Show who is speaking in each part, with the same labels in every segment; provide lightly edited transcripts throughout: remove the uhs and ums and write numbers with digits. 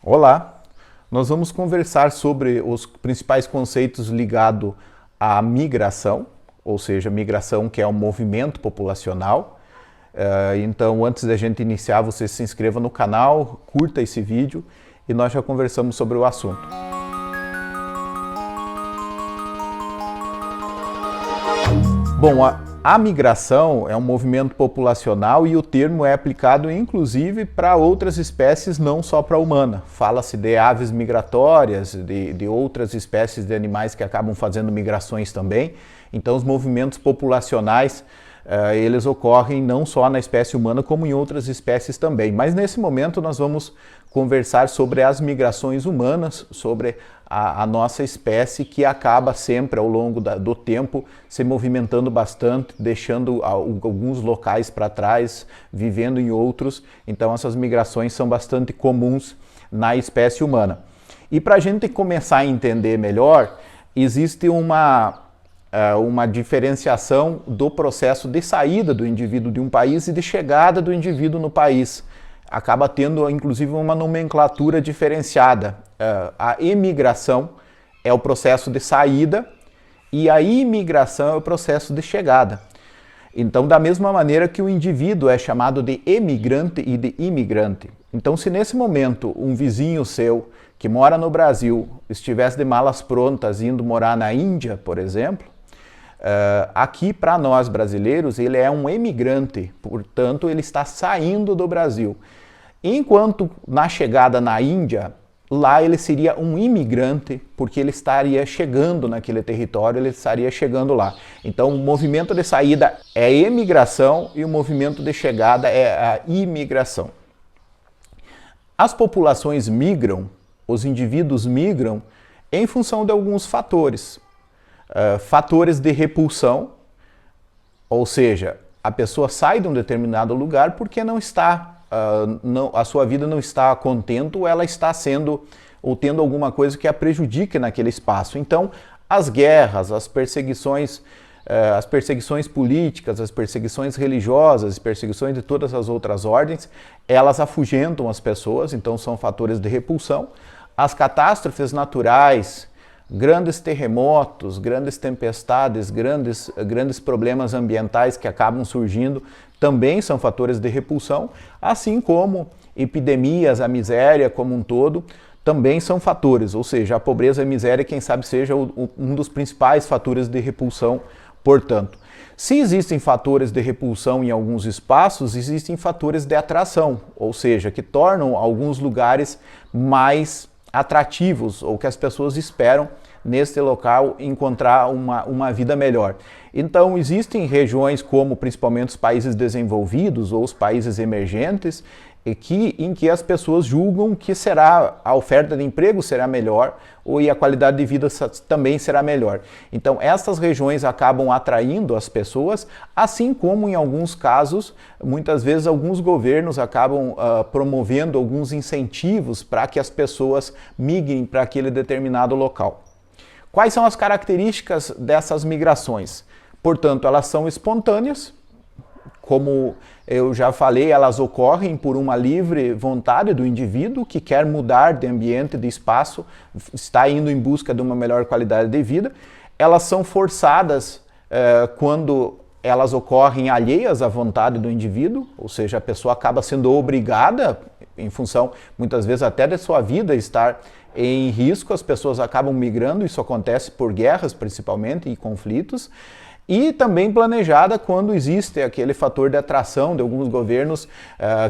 Speaker 1: Olá, nós vamos conversar sobre os principais conceitos ligados à migração, ou seja, migração que é um movimento populacional. Então, antes da gente iniciar, você se inscreva no canal, curta esse vídeo e nós já conversamos sobre o assunto. Bom, a migração é um movimento populacional e o termo é aplicado inclusive para outras espécies, não só para a humana. Fala-se de aves migratórias, de outras espécies de animais que acabam fazendo migrações também. Então os movimentos populacionais, eles ocorrem não só na espécie humana como em outras espécies também. Mas nesse momento nós vamos conversar sobre as migrações humanas, sobre a nossa espécie que acaba sempre ao longo do tempo se movimentando bastante, deixando alguns locais para trás, vivendo em outros. Então essas migrações são bastante comuns na espécie humana. E para a gente começar a entender melhor, existe uma diferenciação do processo de saída do indivíduo de um país e de chegada do indivíduo no país. Acaba tendo, inclusive, uma nomenclatura diferenciada. A emigração é o processo de saída e a imigração é o processo de chegada. Então, da mesma maneira que o indivíduo é chamado de emigrante e de imigrante. Então, se nesse momento um vizinho seu que mora no Brasil estivesse de malas prontas indo morar na Índia, por exemplo, aqui para nós brasileiros ele é um emigrante, portanto ele está saindo do Brasil. Enquanto na chegada na Índia, lá ele seria um imigrante, porque ele estaria chegando naquele território, ele estaria chegando lá. Então o movimento de saída é emigração e o movimento de chegada é a imigração. As populações migram, os indivíduos migram em função de alguns fatores. Fatores de repulsão, ou seja, a pessoa sai de um determinado lugar porque não está, a sua vida não está contente, ou ela está sendo, ou tendo alguma coisa que a prejudique naquele espaço. Então, as guerras, as perseguições políticas, as perseguições religiosas, as perseguições de todas as outras ordens, elas afugentam as pessoas, então são fatores de repulsão. As catástrofes naturais, grandes terremotos, grandes tempestades, grandes problemas ambientais que acabam surgindo também são fatores de repulsão, assim como epidemias, a miséria como um todo, também são fatores, ou seja, a pobreza e a miséria, quem sabe, seja um dos principais fatores de repulsão, portanto. Se existem fatores de repulsão em alguns espaços, existem fatores de atração, ou seja, que tornam alguns lugares mais atrativos, ou que as pessoas esperam neste local encontrar uma vida melhor. Então existem regiões como principalmente os países desenvolvidos ou os países emergentes em que as pessoas julgam que a oferta de emprego será melhor e a qualidade de vida também será melhor. Então essas regiões acabam atraindo as pessoas, assim como em alguns casos, muitas vezes alguns governos acabam promovendo alguns incentivos para que as pessoas migrem para aquele determinado local. Quais são as características dessas migrações? Portanto, elas são espontâneas, como eu já falei, elas ocorrem por uma livre vontade do indivíduo que quer mudar de ambiente, de espaço, está indo em busca de uma melhor qualidade de vida. Elas são forçadas quando elas ocorrem alheias à vontade do indivíduo, ou seja, a pessoa acaba sendo obrigada, em função, muitas vezes, até de sua vida estar em risco, as pessoas acabam migrando, isso acontece por guerras, principalmente, e conflitos, e também planejada quando existe aquele fator de atração de alguns governos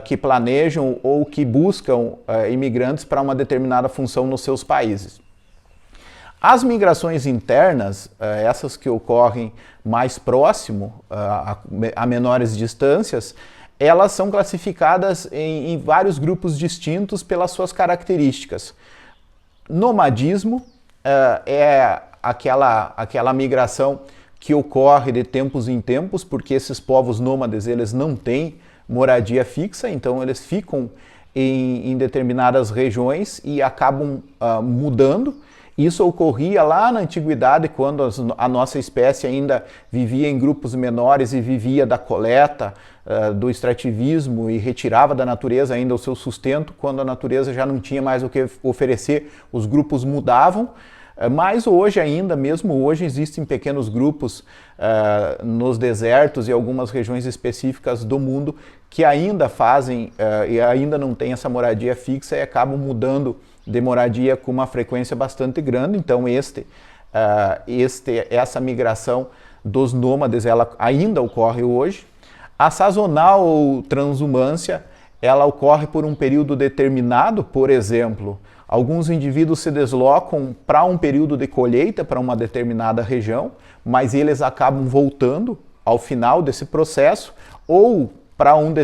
Speaker 1: que planejam ou que buscam imigrantes para uma determinada função nos seus países. As migrações internas, essas que ocorrem mais próximo, a menores distâncias, elas são classificadas em vários grupos distintos pelas suas características. Nomadismo é aquela migração que ocorre de tempos em tempos, porque esses povos nômades eles não têm moradia fixa, então eles ficam em determinadas regiões e acabam mudando. Isso ocorria lá na antiguidade, quando a nossa espécie ainda vivia em grupos menores e vivia da coleta, do extrativismo e retirava da natureza ainda o seu sustento. Quando a natureza já não tinha mais o que oferecer, os grupos mudavam. Mas hoje ainda, mesmo hoje, existem pequenos grupos nos desertos e algumas regiões específicas do mundo que ainda fazem e ainda não têm essa moradia fixa e acabam mudando de moradia com uma frequência bastante grande. Então essa migração dos nômades ela ainda ocorre hoje. A sazonal ou transhumância ela ocorre por um período determinado. Por exemplo, alguns indivíduos se deslocam para um período de colheita para uma determinada região, mas eles acabam voltando ao final desse processo, ou para alguma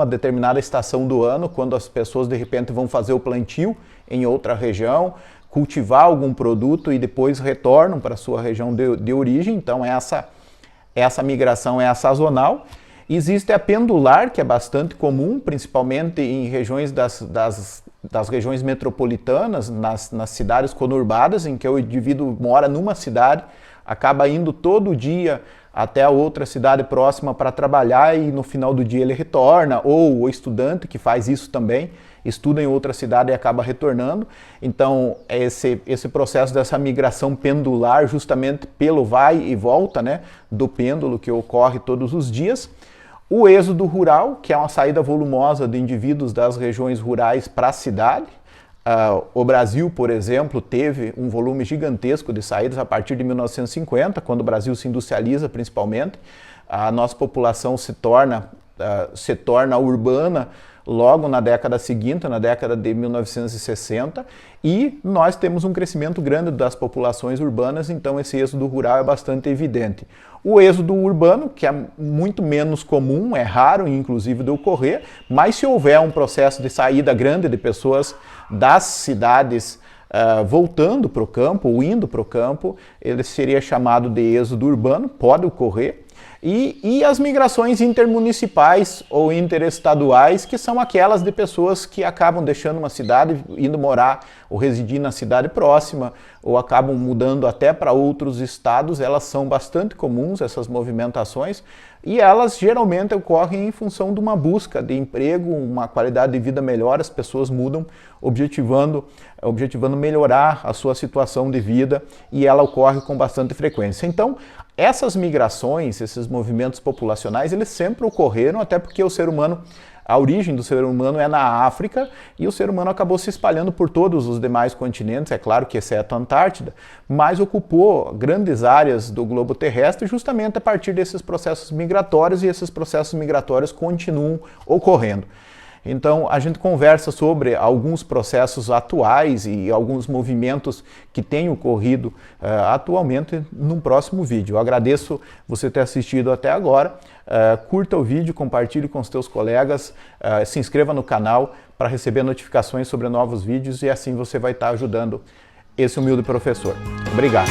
Speaker 1: determinada estação do ano, quando as pessoas de repente vão fazer o plantio em outra região, cultivar algum produto e depois retornam para a sua região de origem. Então essa migração é a sazonal. Existe a pendular, que é bastante comum, principalmente em regiões das regiões metropolitanas, nas cidades conurbadas, em que o indivíduo mora numa cidade, acaba indo todo dia até a outra cidade próxima para trabalhar e no final do dia ele retorna, ou o estudante que faz isso também, estuda em outra cidade e acaba retornando. Então esse processo dessa migração pendular, justamente pelo vai e volta, né, do pêndulo que ocorre todos os dias. O êxodo rural, que é uma saída volumosa de indivíduos das regiões rurais para a cidade. O Brasil, por exemplo, teve um volume gigantesco de saídas a partir de 1950, quando o Brasil se industrializa principalmente. A nossa população se torna urbana logo na década seguinte, na década de 1960, e nós temos um crescimento grande das populações urbanas, então esse êxodo rural é bastante evidente. O êxodo urbano, que é muito menos comum, é raro inclusive de ocorrer, mas se houver um processo de saída grande de pessoas das cidades voltando para o campo ou indo para o campo, ele seria chamado de êxodo urbano, pode ocorrer. E as migrações intermunicipais ou interestaduais, que são aquelas de pessoas que acabam deixando uma cidade, indo morar ou residir na cidade próxima, ou acabam mudando até para outros estados. Elas são bastante comuns, essas movimentações, e elas geralmente ocorrem em função de uma busca de emprego, uma qualidade de vida melhor. As pessoas mudam objetivando melhorar a sua situação de vida, e ela ocorre com bastante frequência. Então, essas migrações, esses movimentos populacionais, eles sempre ocorreram, até porque a origem do ser humano é na África, e o ser humano acabou se espalhando por todos os demais continentes, é claro que exceto a Antártida, mas ocupou grandes áreas do globo terrestre justamente a partir desses processos migratórios, e esses processos migratórios continuam ocorrendo. Então, a gente conversa sobre alguns processos atuais e alguns movimentos que têm ocorrido atualmente num próximo vídeo. Eu agradeço você ter assistido até agora. Curta o vídeo, compartilhe com os teus colegas, se inscreva no canal para receber notificações sobre novos vídeos, e assim você vai estar ajudando esse humilde professor. Obrigado!